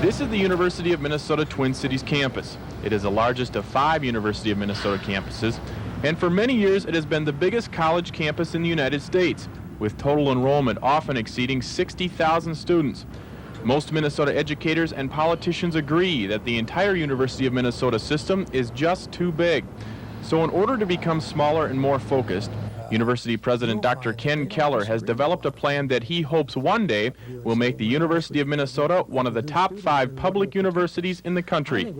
This is the University of Minnesota Twin Cities campus. It is the largest of 5 University of Minnesota campuses, and for many years it has been the biggest college campus in the United States, with total enrollment often exceeding 60,000 students. Most Minnesota educators and politicians agree that the entire University of Minnesota system is just too big. So in order to become smaller and more focused, University President Dr. Ken Keller has developed a plan that he hopes one day will make the University of Minnesota one of the top 5 public universities in the country.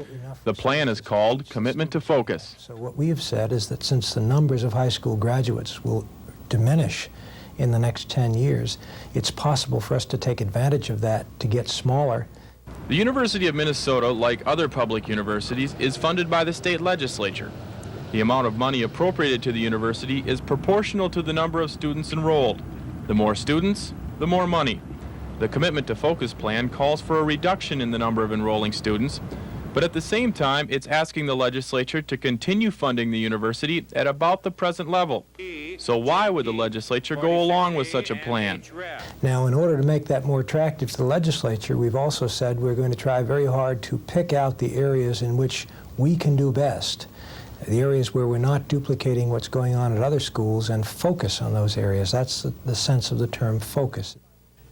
The plan is called Commitment to Focus. So what we have said is that since the numbers of high school graduates will diminish in the next 10 years, it's possible for us to take advantage of that to get smaller. The University of Minnesota, like other public universities, is funded by the state legislature. The amount of money appropriated to the university is proportional to the number of students enrolled. The more students, the more money. The Commitment to Focus plan calls for a reduction in the number of enrolling students, but at the same time, it's asking the legislature to continue funding the university at about the present level. So why would the legislature go along with such a plan? Now, in order to make that more attractive to the legislature, we've also said we're going to try very hard to pick out the areas in which we can do best, the areas where we're not duplicating what's going on at other schools, and focus on those areas. That's the sense of the term focus.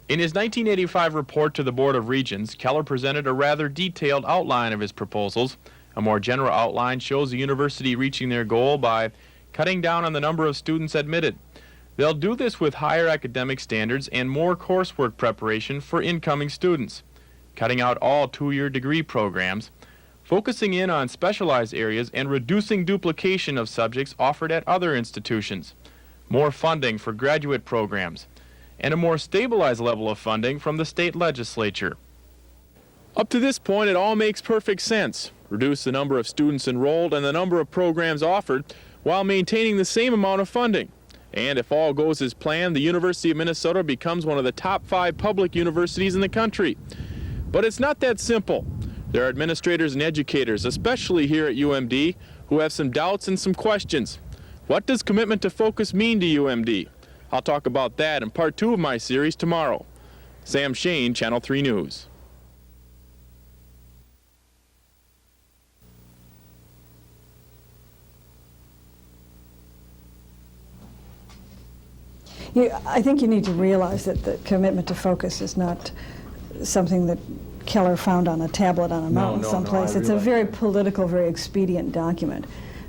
In his 1985 report to the Board of Regents, Keller presented a rather detailed outline of his proposals. A more general outline shows the university reaching their goal by cutting down on the number of students admitted. They'll do this with higher academic standards and more coursework preparation for incoming students, cutting out all 2-year degree programs, focusing in on specialized areas and reducing duplication of subjects offered at other institutions, more funding for graduate programs, and a more stabilized level of funding from the state legislature. Up to this point, it all makes perfect sense. Reduce the number of students enrolled and the number of programs offered while maintaining the same amount of funding. And if all goes as planned, the University of Minnesota becomes one of the top 5 public universities in the country. But it's not that simple. There are administrators and educators, especially here at UMD, who have some doubts and some questions. What does Commitment to Focus mean to UMD? I'll talk about that in part 2 of my series tomorrow. Sam Shane, Channel 3 News. I think you need to realize that the Commitment to Focus is not something that Keller found on a tablet on a mountain someplace. It's a very political, very expedient document,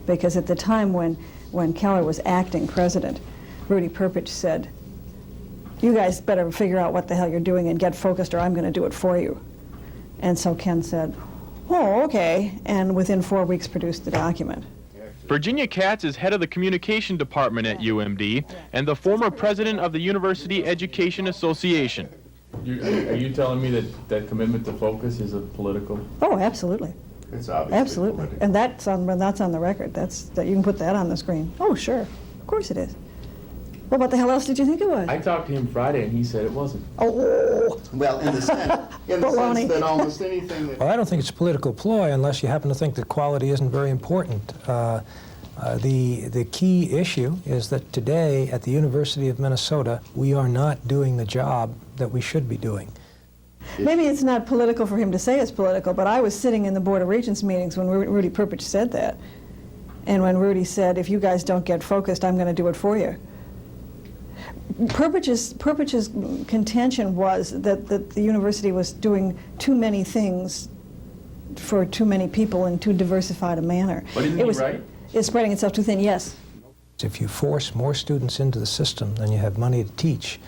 because at the time when Keller was acting president, Rudy Perpich said, "You guys better figure out what the hell you're doing and get focused, or I'm going to do it for you." And so Ken said, "Oh, okay," and within 4 weeks produced the document. Virginia Katz is head of the communication department at UMD and the former president of the University Education Association. Are you telling me that Commitment to Focus is a political? Oh, absolutely. It's obviously absolutely. political. And that's on the record. That you can put that on the screen. Oh, sure. Of course it is. Well, what the hell else did you think it was? I talked to him Friday and he said it wasn't. Oh. Well, in the sense that almost anything that... Well, I don't think it's a political ploy unless you happen to think that quality isn't very important. The key issue is that today at the University of Minnesota, we are not doing the job that we should be doing. Maybe it's not political for him to say it's political, but I was sitting in the Board of Regents meetings when Rudy Perpich said that. And when Rudy said, "If you guys don't get focused, I'm going to do it for you." Perpich's contention was that the university was doing too many things for too many people in too diversified a manner. But isn't he right? It's spreading itself too thin, yes. If you force more students into the system than you have money to teach,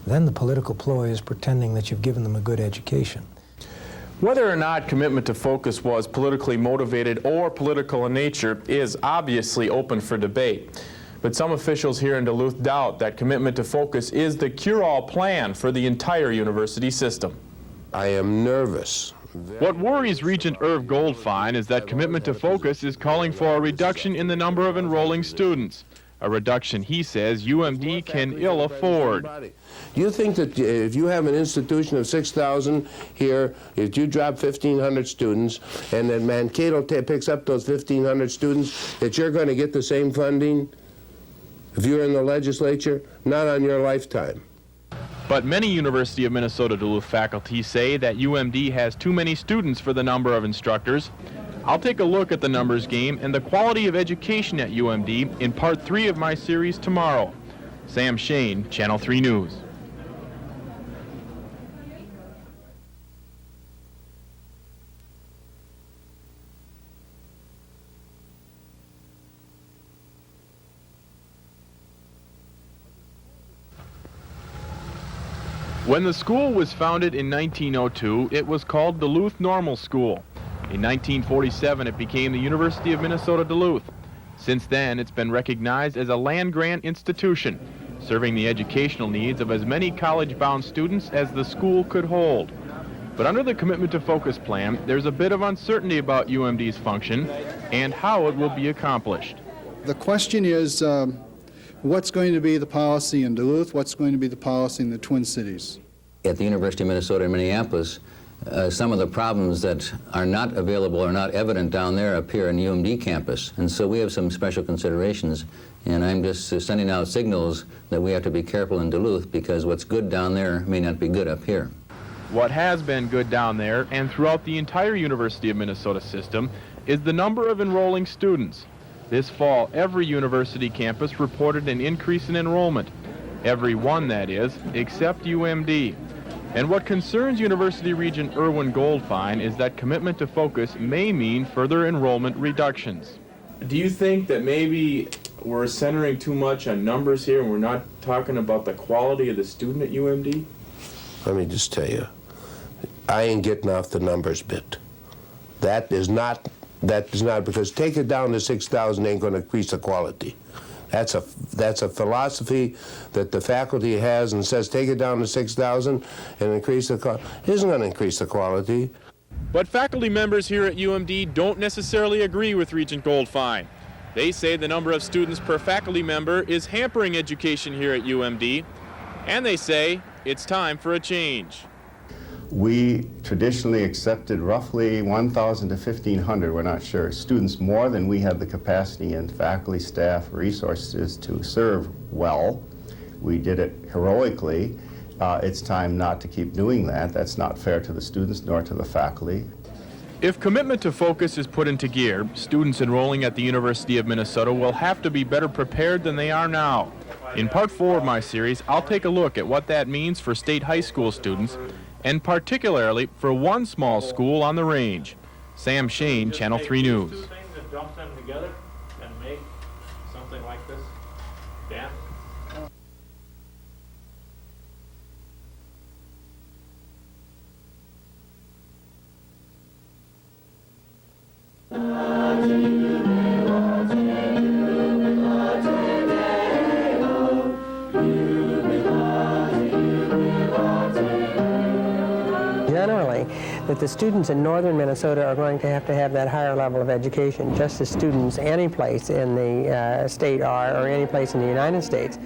then the political ploy is pretending that you've given them a good education. Whether or not Commitment to Focus was politically motivated or political in nature is obviously open for debate. But some officials here in Duluth doubt that Commitment to Focus is the cure-all plan for the entire university system. I am nervous. What worries Regent Irv Goldfein is that Commitment to Focus is calling for a reduction in the number of enrolling students, a reduction he says UMD can ill afford. Do you think that if you have an institution of 6,000 here, if you drop 1,500 students, and then Mankato picks up those 1,500 students, that you're going to get the same funding if you're in the legislature? Not on your lifetime. But many University of Minnesota Duluth faculty say that UMD has too many students for the number of instructors. I'll take a look at the numbers game and the quality of education at UMD in part 3 of my series tomorrow. Sam Shane, Channel 3 News. When the school was founded in 1902, it was called Duluth Normal School. In 1947, it became the University of Minnesota Duluth. Since then, it's been recognized as a land-grant institution, serving the educational needs of as many college-bound students as the school could hold. But under the Commitment to Focus plan, there's a bit of uncertainty about UMD's function and how it will be accomplished. The question is, what's going to be the policy in Duluth? What's going to be the policy in the Twin Cities? At the University of Minnesota in Minneapolis, some of the problems that are not available or not evident down there appear in UMD campus. And so we have some special considerations. And I'm just sending out signals that we have to be careful in Duluth because what's good down there may not be good up here. What has been good down there and throughout the entire University of Minnesota system is the number of enrolling students. This fall, every university campus reported an increase in enrollment. Every one, that is, except UMD. And what concerns University Regent Irwin Goldfein is that Commitment to Focus may mean further enrollment reductions. Do you think that maybe we're centering too much on numbers here and we're not talking about the quality of the student at UMD? Let me just tell you, I ain't getting off the numbers bit. That is not, because take it down to 6,000 ain't going to increase the quality. That's a philosophy that the faculty has and says take it down to 6,000 and increase the quality. It isn't going to increase the quality. But faculty members here at UMD don't necessarily agree with Regent Goldfein. They say the number of students per faculty member is hampering education here at UMD, and they say it's time for a change. We traditionally accepted roughly 1,000 to 1,500, we're not sure, students more than we had the capacity and faculty, staff, resources to serve well. We did it heroically. It's time not to keep doing that. That's not fair to the students nor to the faculty. If Commitment to Focus is put into gear, students enrolling at the University of Minnesota will have to be better prepared than they are now. In part 4 of my series, I'll take a look at what that means for state high school students, and particularly for one small school on the range. Sam Shane, Channel 3 News. Two things and dump them together and make something like this. Dan? Generally, that the students in northern Minnesota are going to have that higher level of education, just as students any place in the state are, or any place in the United States.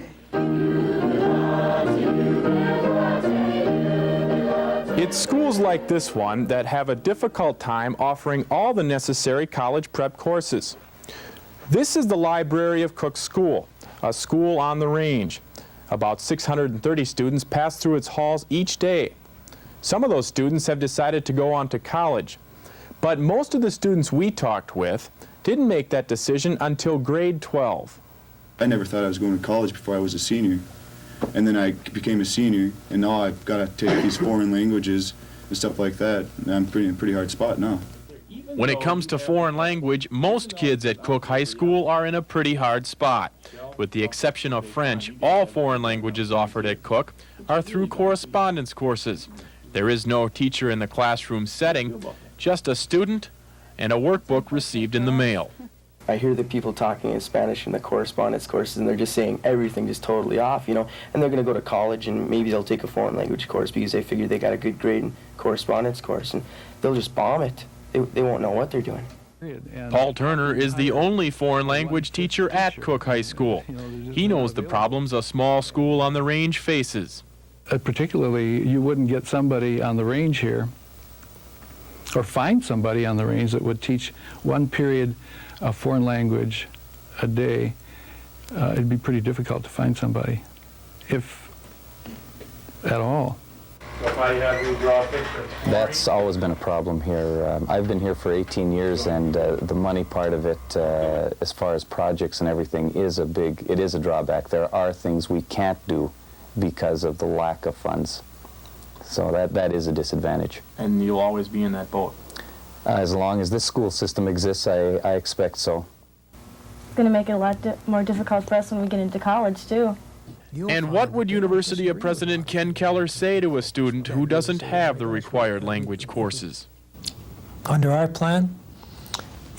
It's schools like this one that have a difficult time offering all the necessary college prep courses. This is the library of Cook School, a school on the range. About 630 students pass through its halls each day. Some of those students have decided to go on to college, but most of the students we talked with didn't make that decision until grade 12. I never thought I was going to college before I was a senior. And then I became a senior, and now I've got to take these foreign languages and stuff like that. And I'm in a pretty hard spot now. When it comes to foreign language, most kids at Cook High School are in a pretty hard spot. With the exception of French, all foreign languages offered at Cook are through correspondence courses. There is no teacher in the classroom setting, just a student and a workbook received in the mail. I hear the people talking in Spanish in the correspondence courses, and they're just saying everything is totally off, you know, and they're going to go to college and maybe they'll take a foreign language course because they figure they got a good grade in correspondence course, and they'll just bomb it. They won't know what they're doing. Paul Turner is the only foreign language teacher at Cook High School. He knows the problems a small school on the range faces. Particularly, you wouldn't get somebody on the range here, or find somebody on the range that would teach one period of foreign language a day. It'd be pretty difficult to find somebody. If at all. So if I had to draw a picture. That's always been a problem here. I've been here for 18 years, and the money part of it, as far as projects and everything, it is a drawback. There are things we can't do because of the lack of funds. So that is a disadvantage. And you'll always be in that boat. As long as this school system exists, I expect so. It's going to make it a lot more difficult for us when we get into college, too. And what would University of President Ken Keller say to a student who doesn't have the required language courses? Under our plan,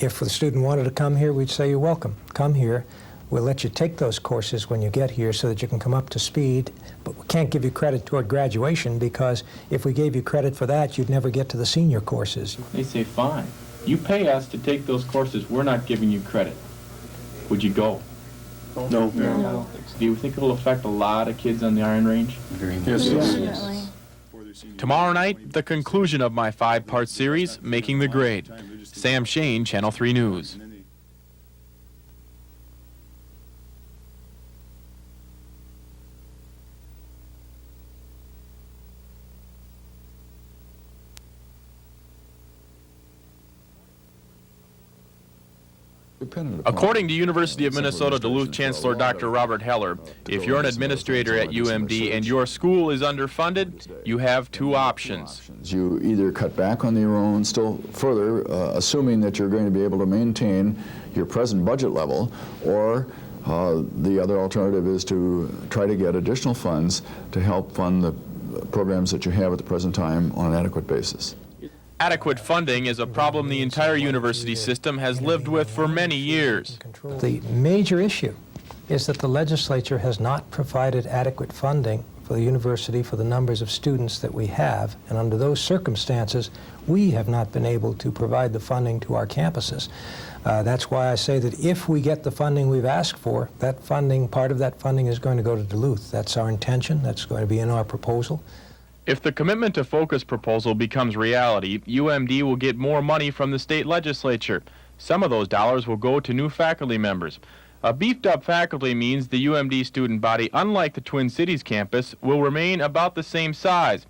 if the student wanted to come here, we'd say, you're welcome. Come here. We'll let you take those courses when you get here so that you can come up to speed, but we can't give you credit toward graduation, because if we gave you credit for that, you'd never get to the senior courses. They say, fine. You pay us to take those courses. We're not giving you credit. Would you go? No. No. Do you think it'll affect a lot of kids on the Iron Range? Yes. Definitely. Tomorrow night, the conclusion of my 5-part series, Making the Grade. Sam Shane, Channel 3 News. According to University of Minnesota Duluth Chancellor Dr. Robert Heller, if you're an administrator at UMD and your school is underfunded, you have 2 options. You either cut back on your own, still further, assuming that you're going to be able to maintain your present budget level, or the other alternative is to try to get additional funds to help fund the programs that you have at the present time on an adequate basis. Adequate funding is a problem the entire university system has lived with for many years. The major issue is that the legislature has not provided adequate funding for the university for the numbers of students that we have, and under those circumstances, we have not been able to provide the funding to our campuses. That's why I say that if we get the funding we've asked for, that funding, part of that funding is going to go to Duluth. That's our intention. That's going to be in our proposal. If the commitment to focus proposal becomes reality, UMD will get more money from the state legislature. Some of those dollars will go to new faculty members. A beefed-up faculty means the UMD student body, unlike the Twin Cities campus, will remain about the same size.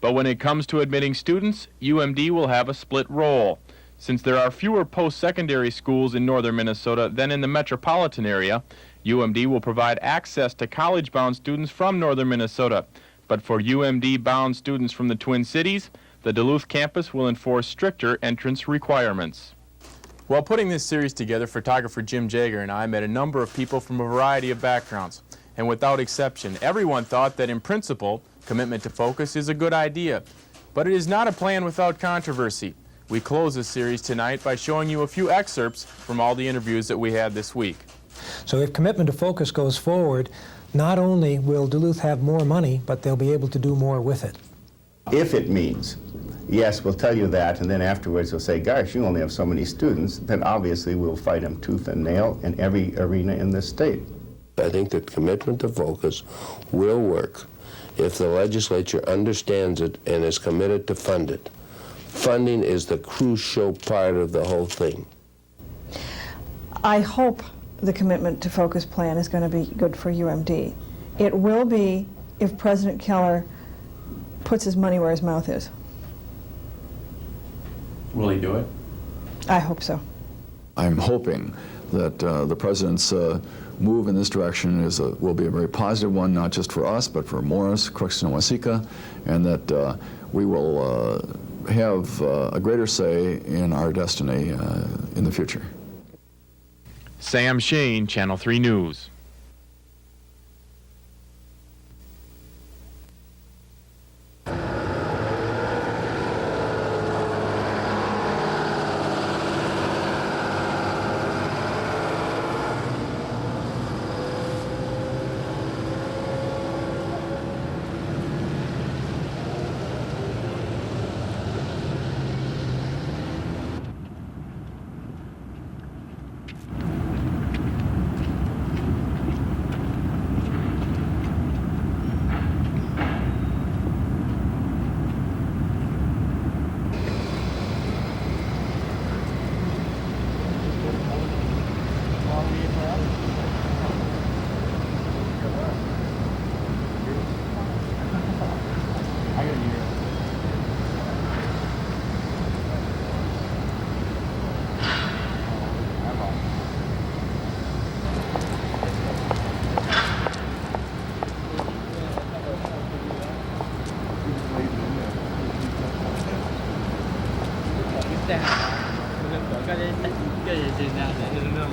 But when it comes to admitting students, UMD will have a split role. Since there are fewer post-secondary schools in northern Minnesota than in the metropolitan area, UMD will provide access to college-bound students from northern Minnesota. But for UMD-bound students from the Twin Cities, the Duluth campus will enforce stricter entrance requirements. While putting this series together, photographer Jim Jager and I met a number of people from a variety of backgrounds. And without exception, everyone thought that in principle, commitment to focus is a good idea. But it is not a plan without controversy. We close this series tonight by showing you a few excerpts from all the interviews that we had this week. So if commitment to focus goes forward, not only will Duluth have more money, but they'll be able to do more with it. If it means, yes, we'll tell you that, and then afterwards we'll say, gosh, you only have so many students, then obviously we'll fight them tooth and nail in every arena in this state. I think that commitment to focus will work if the legislature understands it and is committed to fund it. Funding is the crucial part of the whole thing. I hope the commitment to focus plan is going to be good for UMD. It will be if President Keller puts his money where his mouth is. Will he do it? I hope so. I'm hoping that the President's move in this direction will be a very positive one, not just for us, but for Morris, Crookston, and Waseca, and that we will have a greater say in our destiny in the future. Sam Shane, Channel 3 News. แต่ก็ได้เจอหน้าได้เรื่อง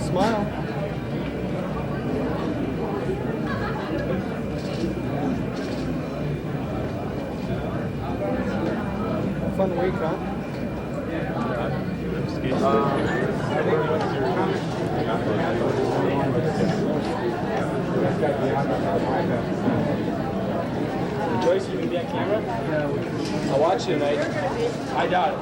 Smile. Fun week, huh? Joyce, you can be on camera? Yeah. I'll watch you tonight. I doubt it.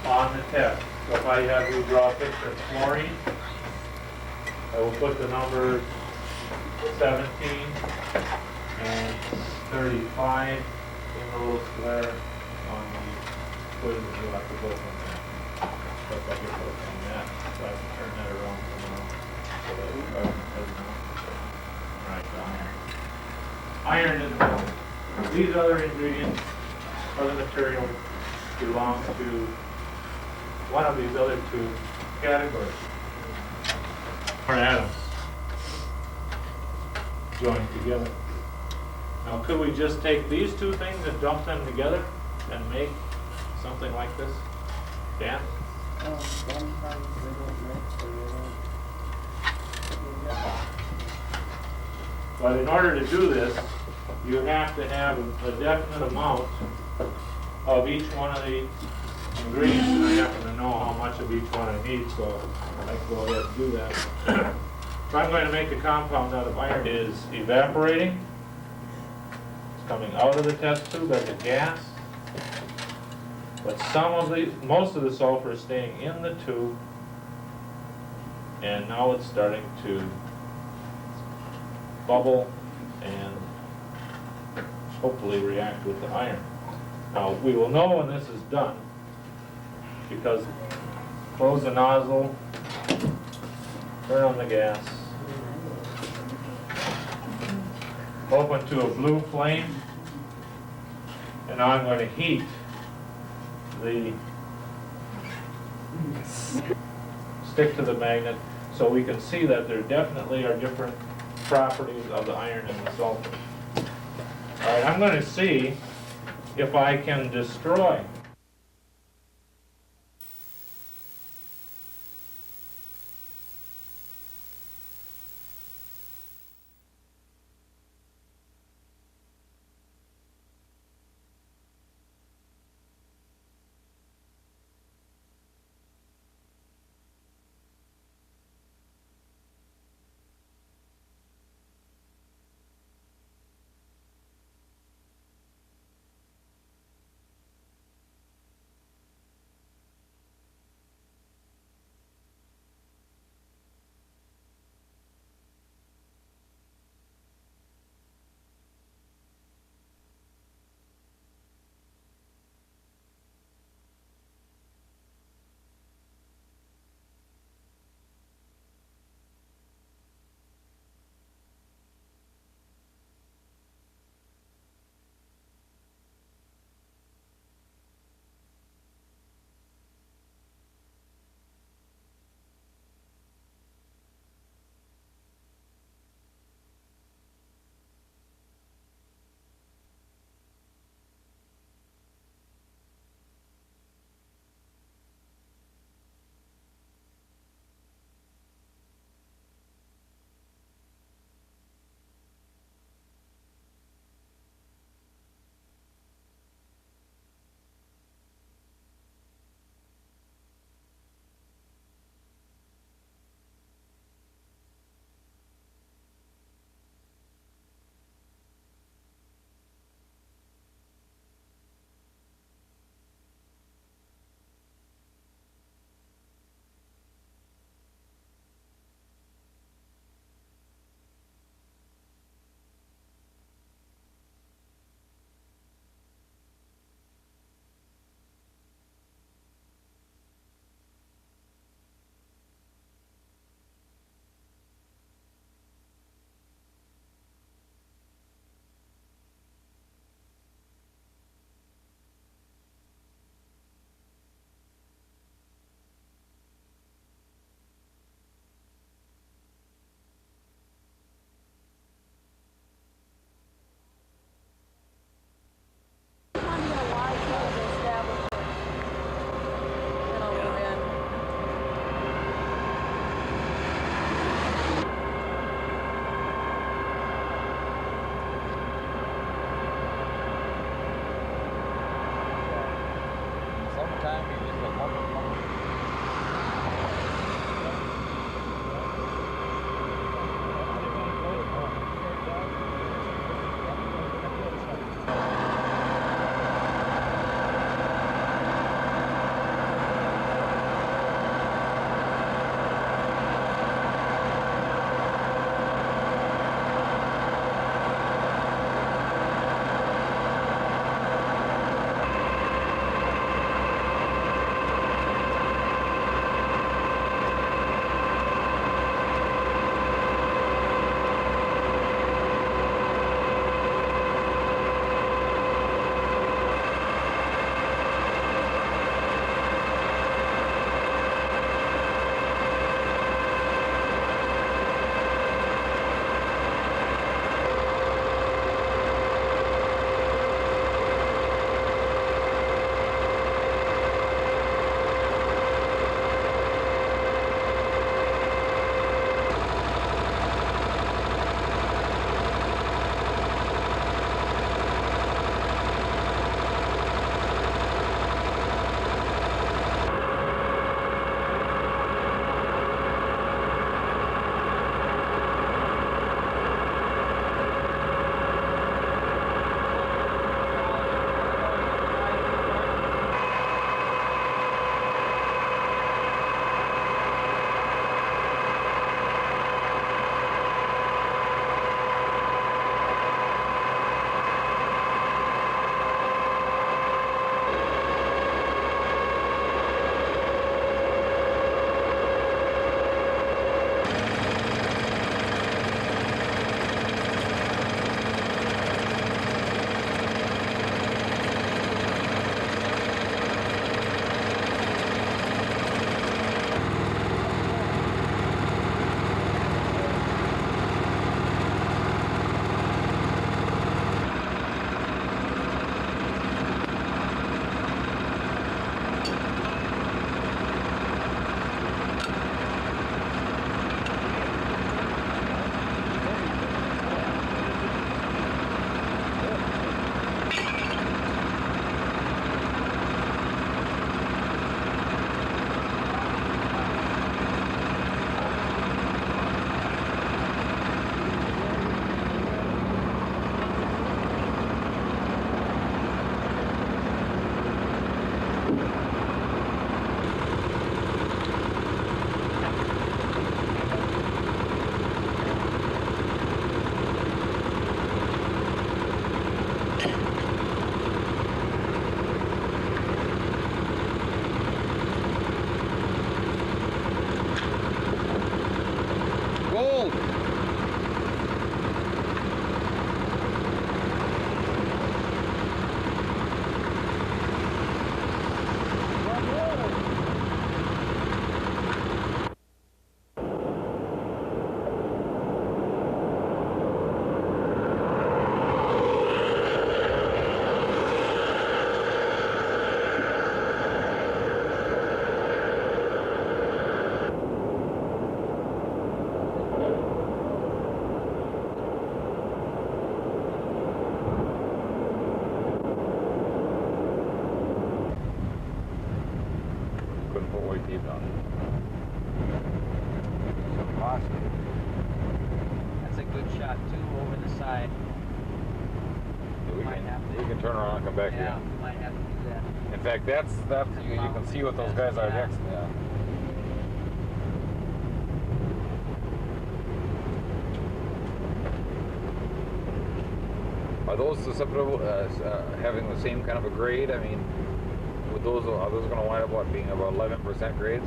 On the test. So if I have you draw a picture of fluorine, I will put the numbers 17 and 35 in the little square on the quiz, and you'll have to go from there. But I get those from that, so I can turn that around so that it doesn't right down. Iron is gold. These other ingredients, other materials, belong to one of these other two categories. Or atoms joined together. Now, could we just take these two things and dump them together and make something like this? Dan? But in order to do this, you have to have a definite amount of each one of the ingredients, and I happen to know how much of each one I need, so I can go ahead and do that. If I'm going to make a compound out of iron, it is evaporating. It's coming out of the test tube as a gas. But most of the sulfur is staying in the tube, and now it's starting to bubble and hopefully react with the iron. Now, we will know when this is done because close the nozzle, turn on the gas, open to a blue flame, and now I'm going to heat the stick to the magnet so we can see that there definitely are different properties of the iron and the sulfur. All right, I'm going to see if I can destroy what we keep on. That's a good shot too, over the side. We can turn around and come back here. We might have to do that. In fact, you can see what those guys are next. Yeah. Are those susceptible having the same kind of a grade? I mean, are those going to wind up what, being about 11% grades?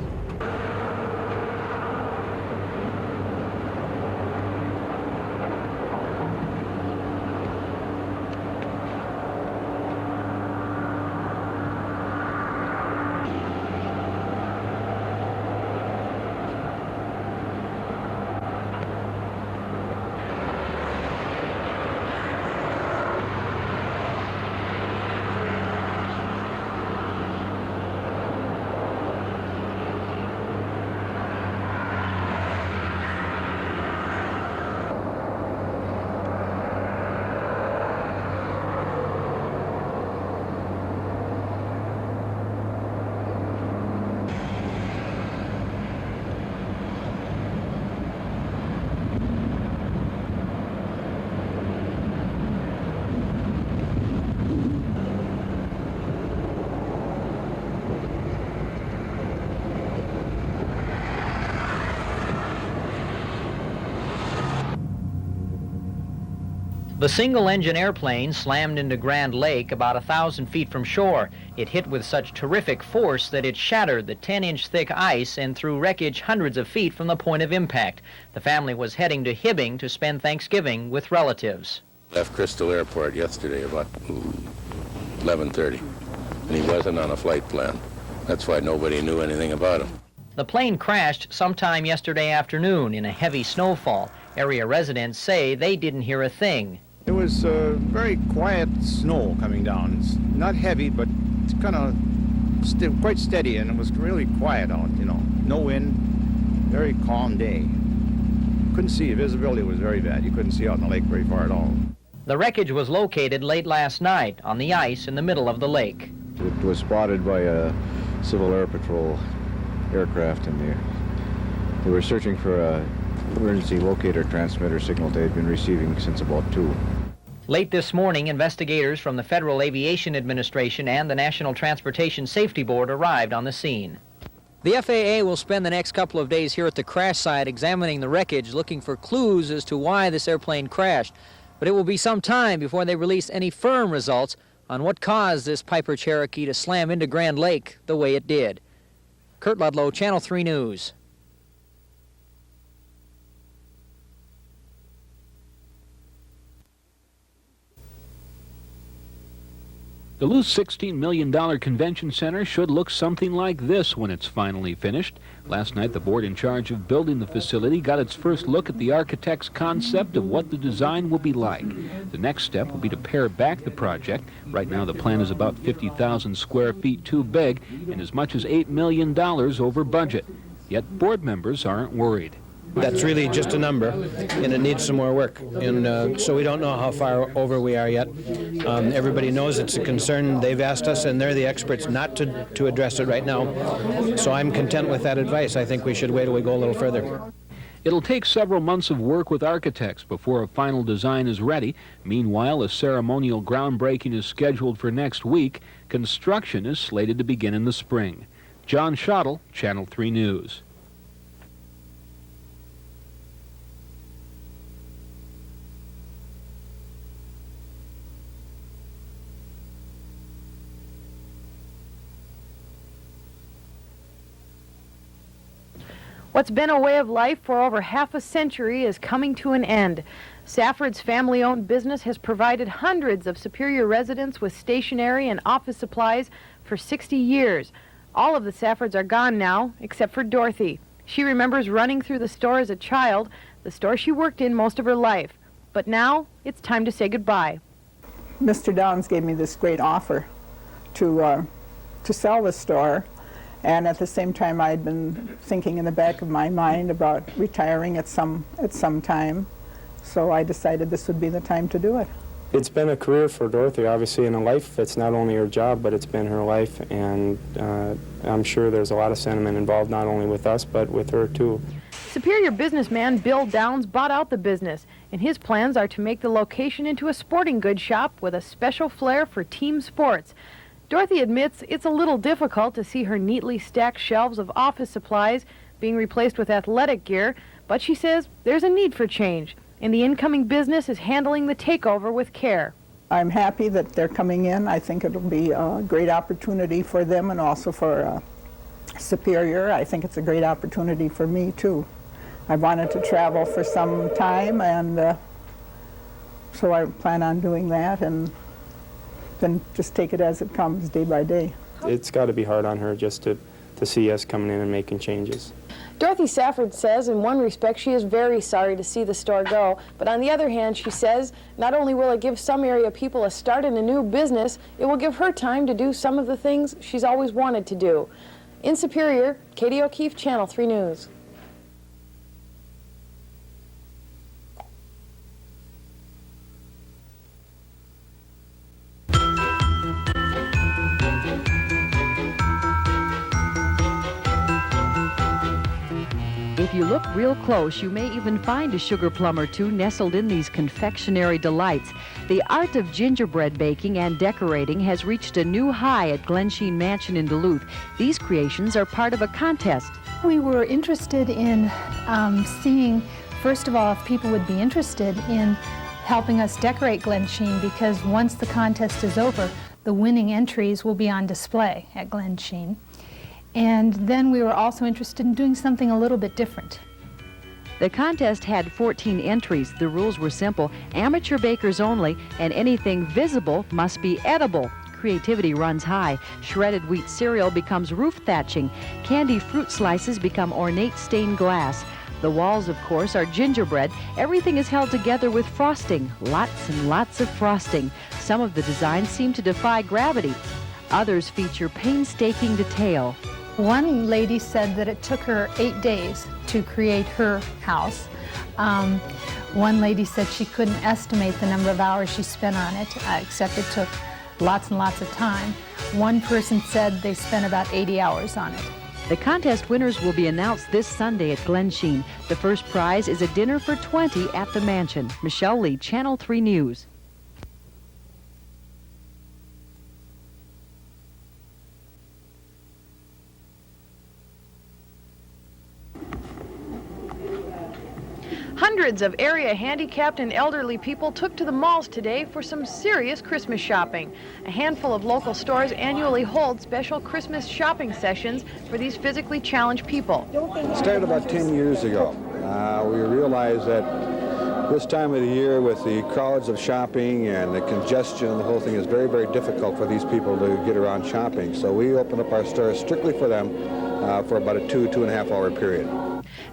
The single-engine airplane slammed into Grand Lake about 1,000 feet from shore. It hit with such terrific force that it shattered the 10-inch thick ice and threw wreckage hundreds of feet from the point of impact. The family was heading to Hibbing to spend Thanksgiving with relatives. Left Crystal Airport yesterday about 11:30, and he wasn't on a flight plan. That's why nobody knew anything about him. The plane crashed sometime yesterday afternoon in a heavy snowfall. Area residents say they didn't hear a thing. It was very quiet snow coming down. It's not heavy, but it's kind of quite steady, and it was really quiet out, you know. No wind, very calm day. Couldn't see, visibility was very bad. You couldn't see out in the lake very far at all. The wreckage was located late last night on the ice in the middle of the lake. It was spotted by a Civil Air Patrol aircraft in there. They were searching for a emergency locator transmitter signal they had been receiving since about 2. Late this morning, investigators from the Federal Aviation Administration and the National Transportation Safety Board arrived on the scene. The FAA will spend the next couple of days here at the crash site examining the wreckage, looking for clues as to why this airplane crashed. But it will be some time before they release any firm results on what caused this Piper Cherokee to slam into Grand Lake the way it did. Kurt Ludlow, Channel 3 News. Duluth's $16 million convention center should look something like this when it's finally finished. Last night, the board in charge of building the facility got its first look at the architect's concept of what the design will be like. The next step will be to pare back the project. Right now, the plan is about 50,000 square feet too big and as much as $8 million over budget. Yet board members aren't worried. That's really just a number, and it needs some more work. And so we don't know how far over we are yet. Everybody knows it's a concern. They've asked us, and they're the experts, not to address it right now. So I'm content with that advice. I think we should wait till we go a little further. It'll take several months of work with architects before a final design is ready. Meanwhile, a ceremonial groundbreaking is scheduled for next week. Construction is slated to begin in the spring. John Schottel, Channel 3 News. What's been a way of life for over half a century is coming to an end. Safford's family-owned business has provided hundreds of Superior residents with stationery and office supplies for 60 years. All of the Saffords are gone now, except for Dorothy. She remembers running through the store as a child, the store she worked in most of her life. But now, it's time to say goodbye. Mr. Downs gave me this great offer to sell the store. And at the same time, I'd been thinking in the back of my mind about retiring at some time. So I decided this would be the time to do it. It's been a career for Dorothy, obviously, in a life. It's not only her job, but it's been her life, and I'm sure there's a lot of sentiment involved, not only with us, but with her, too. Superior businessman Bill Downs bought out the business, and his plans are to make the location into a sporting goods shop with a special flair for team sports. Dorothy admits it's a little difficult to see her neatly stacked shelves of office supplies being replaced with athletic gear, but she says there's a need for change, and the incoming business is handling the takeover with care. I'm happy that they're coming in. I think it'll be a great opportunity for them and also for Superior. I think it's a great opportunity for me, too. I wanted to travel for some time, and so I plan on doing that and then just take it as it comes, day by day. It's got to be hard on her just to see us coming in and making changes. Dorothy Safford says in one respect she is very sorry to see the store go, but on the other hand she says not only will it give some area people a start in a new business, it will give her time to do some of the things she's always wanted to do. In Superior, KDLH Channel 3 News. If you look real close, you may even find a sugar plum or two nestled in these confectionery delights. The art of gingerbread baking and decorating has reached a new high at Glensheen Mansion in Duluth. These creations are part of a contest. We were interested in seeing, first of all, if people would be interested in helping us decorate Glensheen, because once the contest is over, the winning entries will be on display at Glensheen. And then we were also interested in doing something a little bit different. The contest had 14 entries. The rules were simple: amateur bakers only, and anything visible must be edible. Creativity runs high. Shredded wheat cereal becomes roof thatching. Candy fruit slices become ornate stained glass. The walls, of course, are gingerbread. Everything is held together with frosting. Lots and lots of frosting. Some of the designs seem to defy gravity. Others feature painstaking detail. One lady said that it took her 8 days to create her house. One lady said she couldn't estimate the number of hours she spent on it, except it took lots and lots of time. One person said they spent about 80 hours on it. The contest winners will be announced this Sunday at Glensheen. The first prize is a dinner for 20 at the mansion. Michelle Lee, Channel 3 News. Hundreds of area handicapped and elderly people took to the malls today for some serious Christmas shopping. A handful of local stores annually hold special Christmas shopping sessions for these physically challenged people. It started about 10 years ago. We realized that this time of the year, with the crowds of shopping and the congestion and the whole thing, is very, very difficult for these people to get around shopping. So we opened up our stores strictly for them for about a 2.5 hour period.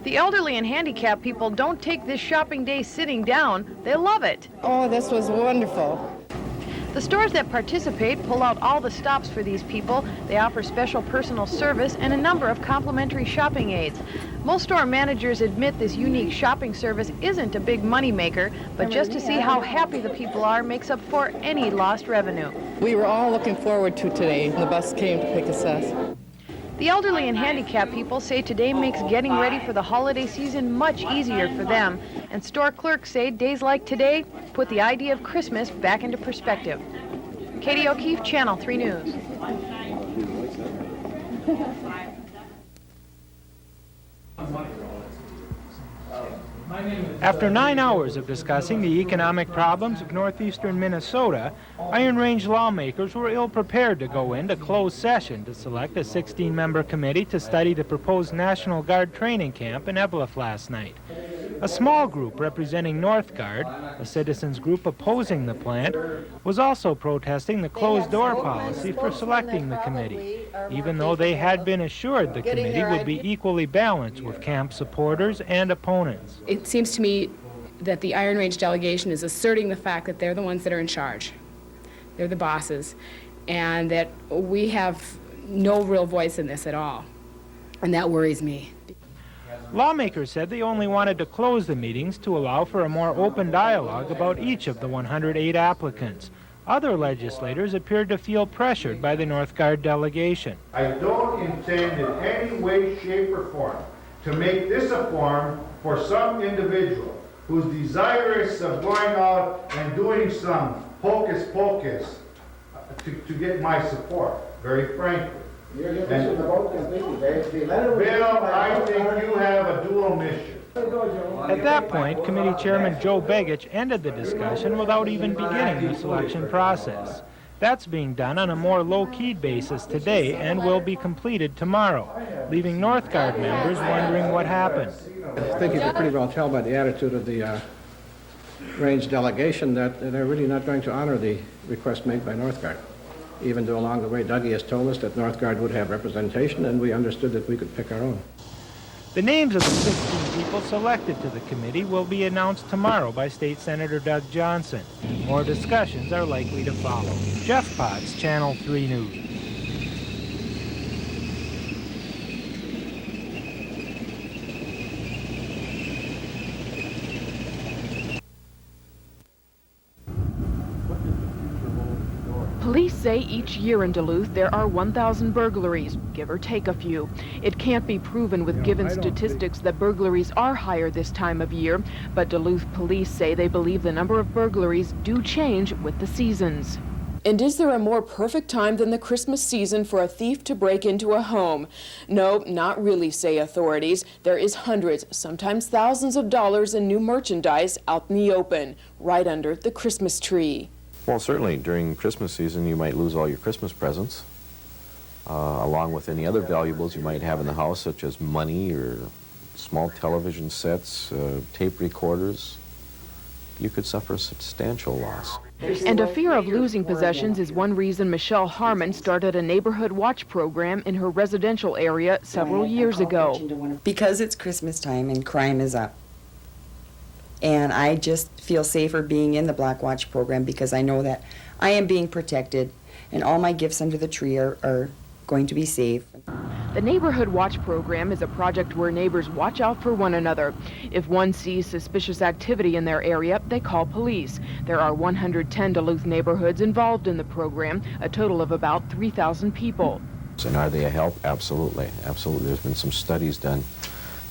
The elderly and handicapped people don't take this shopping day sitting down. They love it. Oh, this was wonderful. The stores that participate pull out all the stops for these people. They offer special personal service and a number of complimentary shopping aids. Most store managers admit this unique shopping service isn't a big money maker, but just to see how happy the people are makes up for any lost revenue. We were all looking forward to today when the bus came to pick us up. The elderly and handicapped people say today makes getting ready for the holiday season much easier for them, and store clerks say days like today put the idea of Christmas back into perspective. Katie O'Keefe, Channel 3 News. After 9 hours of discussing the economic problems of northeastern Minnesota, Iron Range lawmakers were ill-prepared to go into closed session to select a 16-member committee to study the proposed National Guard training camp in Eveleth last night. A small group representing North Guard, a citizens group opposing the plant, was also protesting the closed-door policy for selecting the committee, even though they had been assured the committee would be equally balanced with camp supporters and opponents. It seems to me that the Iron Range delegation is asserting the fact that they're the ones that are in charge. They're the bosses, and that we have no real voice in this at all, and that worries me. Lawmakers said they only wanted to close the meetings to allow for a more open dialogue about each of the 108 applicants. Other legislators appeared to feel pressured by the Northgard delegation. I don't intend in any way, shape, or form to make this a forum for some individual who's desirous of going out and doing some hocus pocus to get my support, very frankly. You're missing the boat completely, Dave. Bill, I think you have a dual mission. At that point, Committee Chairman Joe Begich ended the discussion without even beginning the selection process. That's being done on a more low-keyed basis today and will be completed tomorrow, leaving Northgard members wondering what happened. I think you can pretty well tell by the attitude of the range delegation that they're really not going to honor the request made by Northgard, even though along the way Dougie has told us that Northgard would have representation, and we understood that we could pick our own. The names of the 16 people selected to the committee will be announced tomorrow by State Senator Doug Johnson. More discussions are likely to follow. Jeff Potts, Channel 3 News. Police say each year in Duluth there are 1,000 burglaries, give or take a few. It can't be proven with given statistics that burglaries are higher this time of year, but Duluth police say they believe the number of burglaries do change with the seasons. And is there a more perfect time than the Christmas season for a thief to break into a home? No, not really, say authorities. There is hundreds, sometimes thousands of dollars in new merchandise out in the open, right under the Christmas tree. Well, certainly during Christmas season you might lose all your Christmas presents, along with any other valuables you might have in the house, such as money or small television sets, tape recorders. You could suffer a substantial loss. And a fear of losing possessions is one reason Michelle Harmon started a neighborhood watch program in her residential area several years ago. Because it's Christmas time and crime is up. And I just feel safer being in the Black Watch program because I know that I am being protected and all my gifts under the tree are going to be safe. The Neighborhood Watch program is a project where neighbors watch out for one another. If one sees suspicious activity in their area, they call police. There are 110 Duluth neighborhoods involved in the program, a total of about 3,000 people. And are they a help? Absolutely, absolutely. There's been some studies done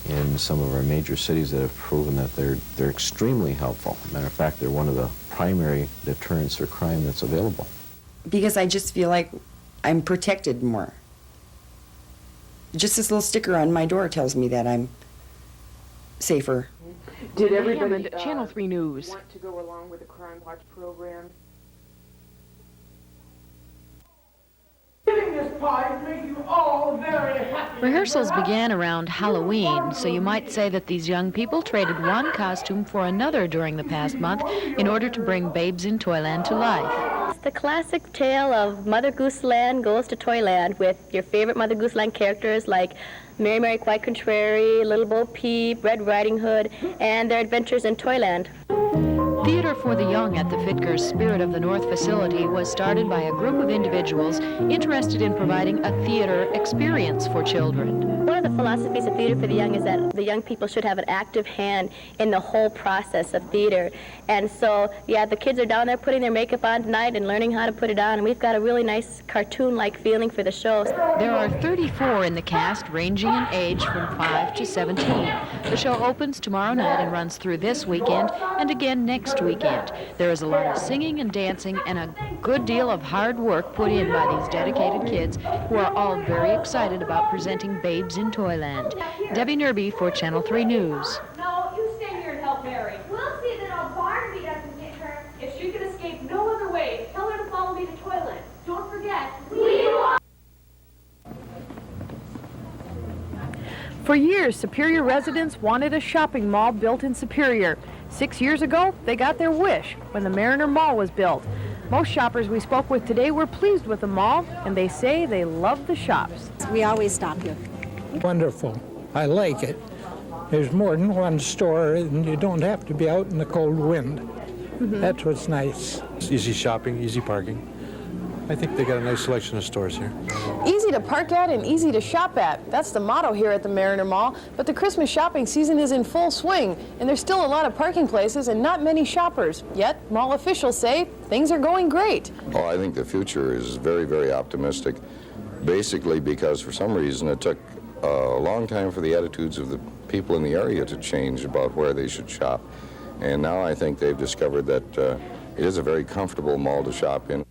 in some of our major cities that have proven that they're extremely helpful. Matter of fact, they're one of the primary deterrents for crime that's available. Because I just feel like I'm protected more. Just this little sticker on my door tells me that I'm safer. Did everybody Channel 3 News want to go along with the Crime Watch program? Rehearsals began around Halloween, so you might say that these young people traded one costume for another during the past month in order to bring Babes in Toyland to life. It's the classic tale of Mother Gooseland goes to Toyland with your favorite Mother Gooseland characters like Mary Mary Quite Contrary, Little Bo Peep, Red Riding Hood, and their adventures in Toyland. Theater for the Young at the Fitkers Spirit of the North facility was started by a group of individuals interested in providing a theater experience for children. One of the philosophies of Theater for the Young is that the young people should have an active hand in the whole process of theater. And so, yeah, the kids are down there putting their makeup on tonight and learning how to put it on, and we've got a really nice cartoon-like feeling for the show. There are 34 in the cast, ranging in age from 5 to 17. The show opens tomorrow night and runs through this weekend and again next weekend. There is a lot of singing and dancing and a good deal of hard work put in by these dedicated kids who are all very excited about presenting Babes in Toyland. Debbie Nerby for Channel 3 News. No, you stay here and help Mary. We'll see that old Barnaby doesn't get her. If she can escape no other way, tell her to follow me to Toyland. Don't forget, we want... For years, Superior residents wanted a shopping mall built in Superior. 6 years ago, they got their wish when the Mariner Mall was built. Most shoppers we spoke with today were pleased with the mall, and they say they love the shops. We always stop here. Wonderful. I like it. There's more than one store, and you don't have to be out in the cold wind. That's what's nice. It's easy shopping, easy parking. I think they got a nice selection of stores here. Easy to park at and easy to shop at. That's the motto here at the Mariner Mall. But the Christmas shopping season is in full swing, and there's still a lot of parking places and not many shoppers. Yet, mall officials say things are going great. Oh, I think the future is very, very optimistic, basically because for some reason it took a long time for the attitudes of the people in the area to change about where they should shop. And now I think they've discovered that it is a very comfortable mall to shop in.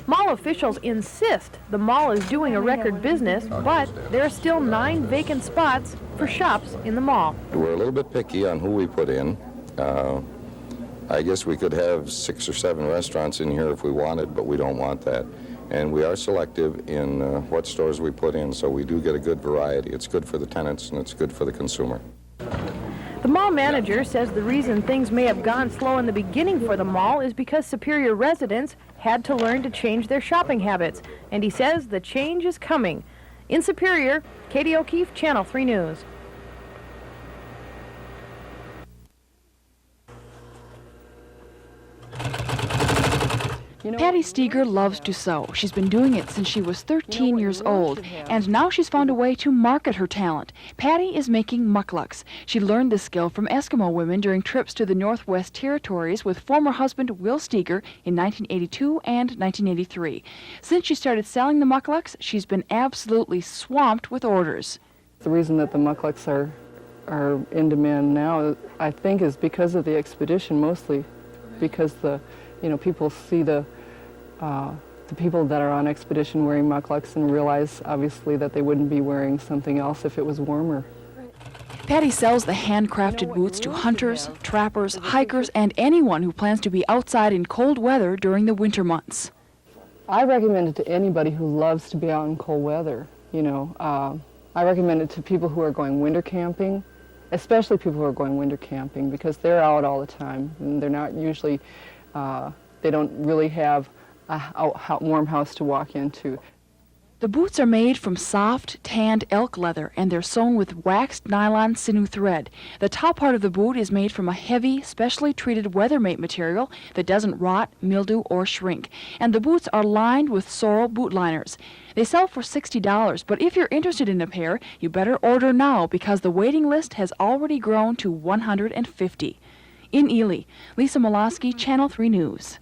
Mall officials insist the mall is doing a record business, but there are still 9 vacant spots for shops in the mall. We're a little bit picky on who we put in. I guess we could have 6 or 7 restaurants in here if we wanted, but we don't want that. And we are selective in what stores we put in, so we do get a good variety. It's good for the tenants and it's good for the consumer. The mall manager says the reason things may have gone slow in the beginning for the mall is because Superior residents had to learn to change their shopping habits. And he says the change is coming. In Superior, Katie O'Keefe, Channel 3 News. Patty Steger loves to sew. She's been doing it since she was 13 years old, and now she's found a way to market her talent. Patty is making mukluks. She learned this skill from Eskimo women during trips to the Northwest Territories with former husband Will Steger in 1982 and 1983. Since she started selling the mukluks, she's been absolutely swamped with orders. The reason that the mukluks are in demand now, I think, is because of the expedition mostly, because people see the people that are on expedition wearing mukluks and realize, obviously, that they wouldn't be wearing something else if it was warmer. Patty sells the handcrafted boots to hunters, trappers, hikers, and anyone who plans to be outside in cold weather during the winter months. I recommend it to anybody who loves to be out in cold weather. I recommend it to people who are going winter camping, especially people who are going winter camping, because they're out all the time and they're not usually they don't really have a warm house to walk into. The boots are made from soft, tanned elk leather, and they're sewn with waxed nylon sinew thread. The top part of the boot is made from a heavy, specially treated Weathermate material that doesn't rot, mildew, or shrink. And the boots are lined with sorrel boot liners. They sell for $60, but if you're interested in a pair, you better order now because the waiting list has already grown to 150. In Ely, Lisa Molaski, Channel 3 News.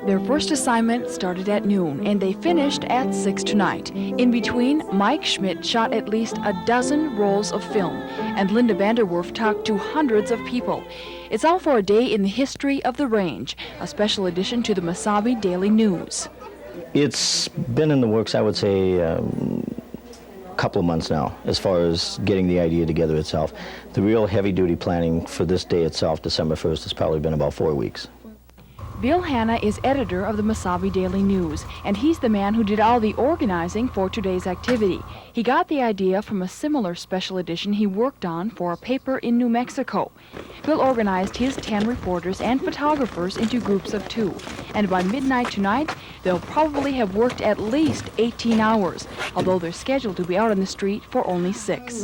Their first assignment started at noon, and they finished at 6 tonight. In between, Mike Schmidt shot at least a dozen rolls of film, and Linda Vanderwerf talked to hundreds of people. It's all for a day in the history of the range, a special edition to the Mesabi Daily News. It's been in the works, I would say, a couple of months now, as far as getting the idea together itself. The real heavy-duty planning for this day itself, December 1st, has probably been about 4 weeks. Bill Hanna is editor of the Mesabi Daily News, and he's the man who did all the organizing for today's activity. He got the idea from a similar special edition he worked on for a paper in New Mexico. Bill organized his 10 reporters and photographers into groups of 2, and by midnight tonight, they'll probably have worked at least 18 hours, although they're scheduled to be out on the street for only 6.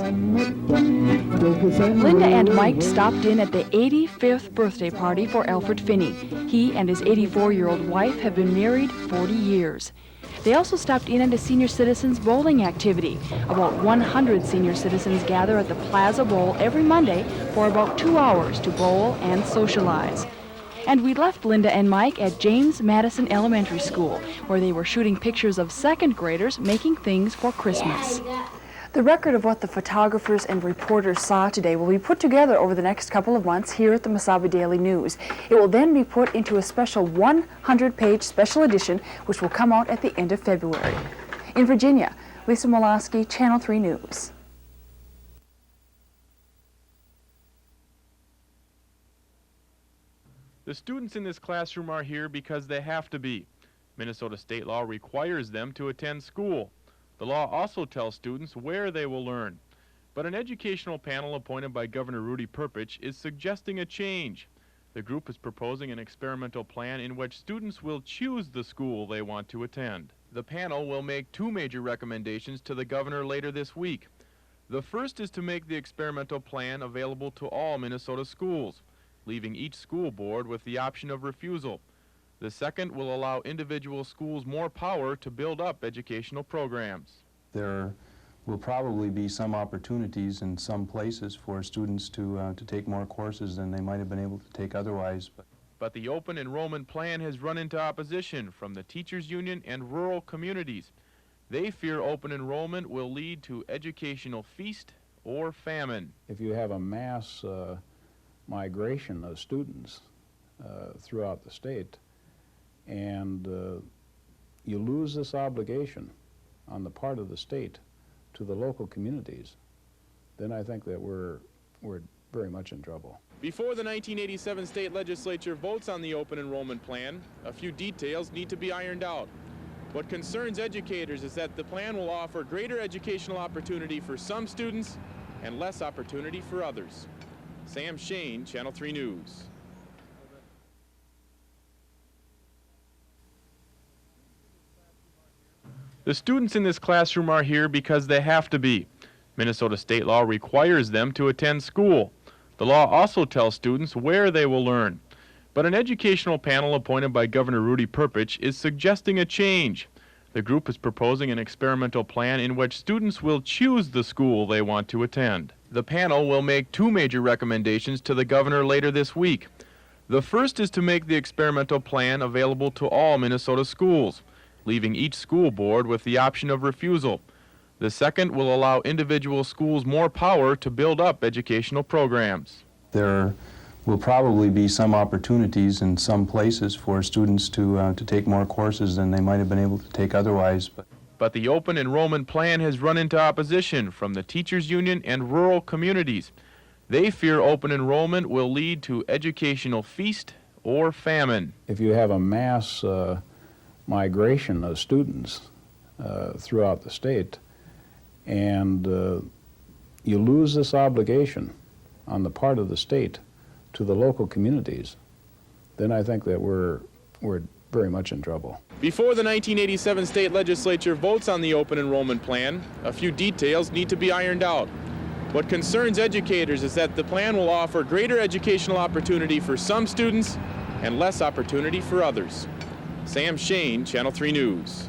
Linda and Mike stopped in at the 85th birthday party for Alfred Finney. He and his 84-year-old wife have been married 40 years. They also stopped in at a senior citizens bowling activity. About 100 senior citizens gather at the Plaza Bowl every Monday for about 2 hours to bowl and socialize. And we left Linda and Mike at James Madison Elementary School, where they were shooting pictures of second graders making things for Christmas. The record of what the photographers and reporters saw today will be put together over the next couple of months here at the Mesabi Daily News. It will then be put into a special 100-page special edition, which will come out at the end of February. In Virginia, Lisa Molaski, Channel 3 News. The students in this classroom are here because they have to be. Minnesota state law requires them to attend school. The law also tells students where they will learn. But an educational panel appointed by Governor Rudy Perpich is suggesting a change. The group is proposing an experimental plan in which students will choose the school they want to attend. The panel will make two major recommendations to the governor later this week. The first is to make the experimental plan available to all Minnesota schools, leaving each school board with the option of refusal. The second will allow individual schools more power to build up educational programs. There will probably be some opportunities in some places for students to take more courses than they might have been able to take otherwise. But the open enrollment plan has run into opposition from the teachers union and rural communities. They fear open enrollment will lead to educational feast or famine. If you have a mass migration of students throughout the state, and you lose this obligation on the part of the state to the local communities, then I think that we're very much in trouble. Before the 1987 state legislature votes on the open enrollment plan, a few details need to be ironed out. What concerns educators is that the plan will offer greater educational opportunity for some students and less opportunity for others. Sam Shane, Channel 3 News. The students in this classroom are here because they have to be. Minnesota state law requires them to attend school. The law also tells students where they will learn. But an educational panel appointed by Governor Rudy Perpich is suggesting a change. The group is proposing an experimental plan in which students will choose the school they want to attend. The panel will make two major recommendations to the governor later this week. The first is to make the experimental plan available to all Minnesota schools, leaving each school board with the option of refusal. The second will allow individual schools more power to build up educational programs. There will probably be some opportunities in some places for students to take more courses than they might have been able to take otherwise. But the open enrollment plan has run into opposition from the teachers union and rural communities. They fear open enrollment will lead to educational feast or famine. If you have a mass migration of students throughout the state, and you lose this obligation on the part of the state to the local communities, then I think that we're very much in trouble. Before the 1987 state legislature votes on the open enrollment plan, a few details need to be ironed out. What concerns educators is that the plan will offer greater educational opportunity for some students and less opportunity for others. Sam Shane, Channel 3 News.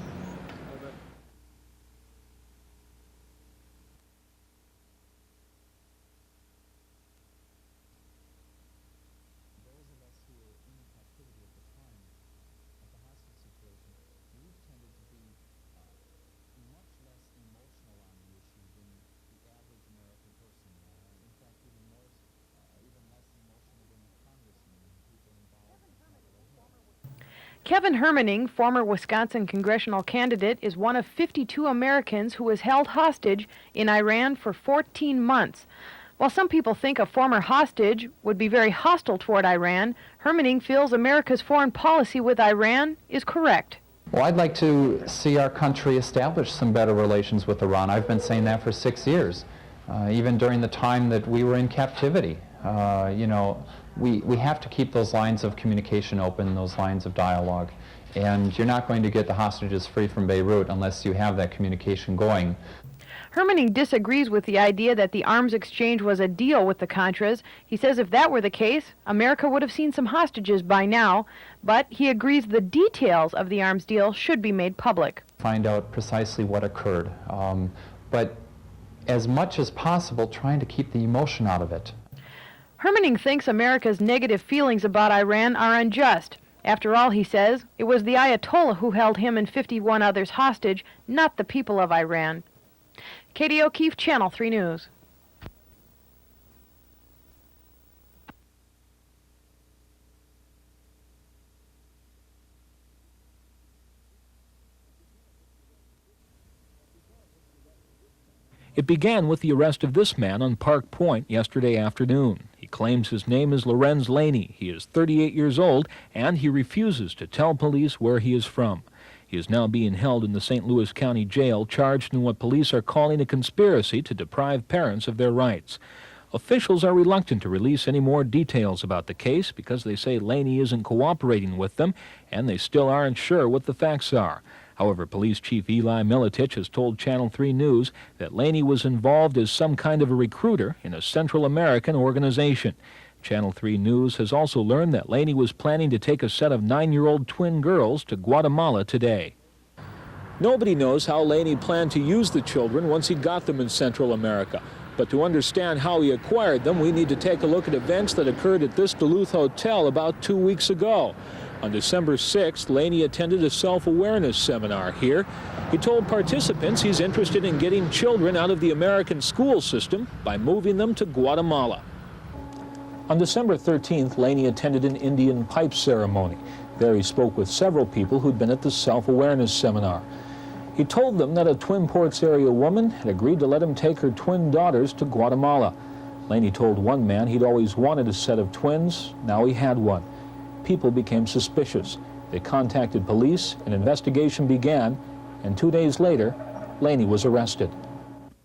Kevin Hermaning, former Wisconsin congressional candidate, is one of 52 Americans who was held hostage in Iran for 14 months. While some people think a former hostage would be very hostile toward Iran, Hermaning feels America's foreign policy with Iran is correct. Well, I'd like to see our country establish some better relations with Iran. I've been saying that for 6 years, even during the time that we were in captivity. We have to keep those lines of communication open, those lines of dialogue. And you're not going to get the hostages free from Beirut unless you have that communication going. Hermaning disagrees with the idea that the arms exchange was a deal with the Contras. He says if that were the case, America would have seen some hostages by now. But he agrees the details of the arms deal should be made public. Find out precisely what occurred. But as much as possible, trying to keep the emotion out of it. Hermaning thinks America's negative feelings about Iran are unjust. After all, he says, it was the Ayatollah who held him and 51 others hostage, not the people of Iran. Katie O'Keefe, Channel 3 News. It began with the arrest of this man on Park Point yesterday afternoon. He claims his name is Lorenz Laney. He is 38 years old, and he refuses to tell police where he is from. He is now being held in the St. Louis County Jail, charged in what police are calling a conspiracy to deprive parents of their rights. Officials are reluctant to release any more details about the case because they say Laney isn't cooperating with them, and they still aren't sure what the facts are. However, Police Chief Eli Militich has told Channel 3 News that Laney was involved as some kind of a recruiter in a Central American organization. Channel 3 News has also learned that Laney was planning to take a set of 9-year-old twin girls to Guatemala today. Nobody knows how Laney planned to use the children once he got them in Central America. But to understand how he acquired them, we need to take a look at events that occurred at this Duluth hotel about 2 weeks ago. On December 6th, Laney attended a self-awareness seminar here. He told participants he's interested in getting children out of the American school system by moving them to Guatemala. On December 13th, Laney attended an Indian pipe ceremony. There he spoke with several people who'd been at the self-awareness seminar. He told them that a Twin Ports area woman had agreed to let him take her twin daughters to Guatemala. Laney told one man he'd always wanted a set of twins. Now he had one. People became suspicious. They contacted police, an investigation began, and 2 days later, Laney was arrested.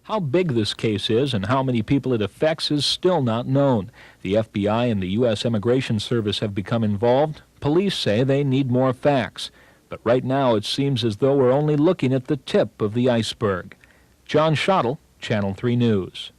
How big this case is and how many people it affects is still not known. The FBI and the U.S. Immigration Service have become involved. Police say they need more facts. But right now it seems as though we're only looking at the tip of the iceberg. John Schottel, Channel 3 News.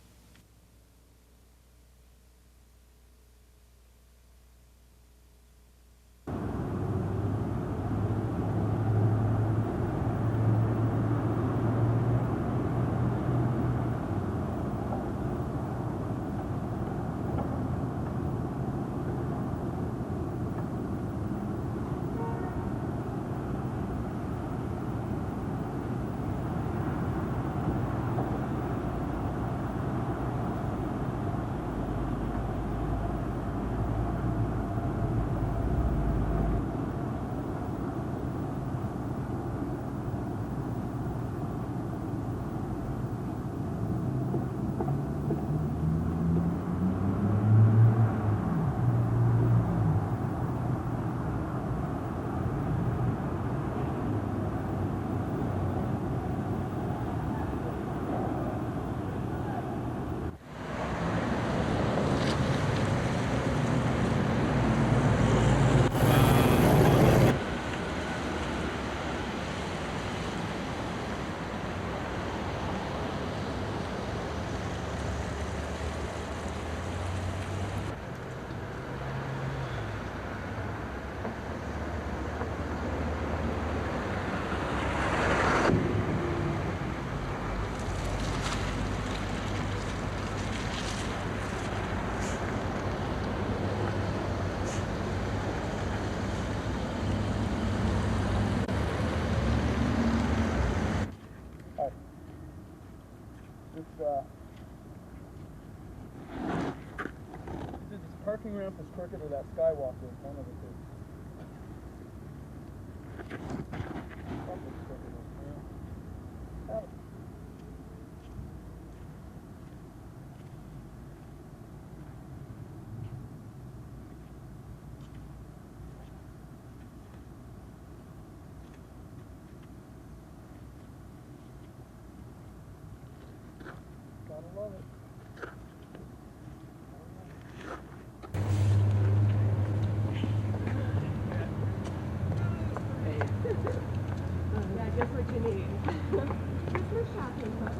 This parking ramp is crooked or that skywalker is one of the two. Something's crooked. Yeah. Gotta love it. Just what you need. Christmas shopping, huh?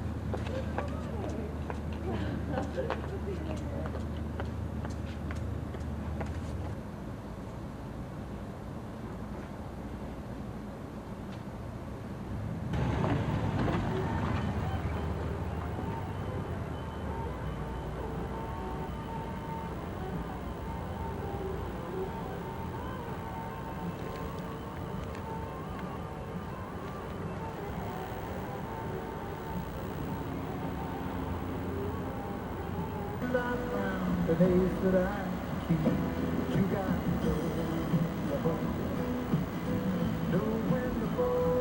The days that I keep, you got to know when the ball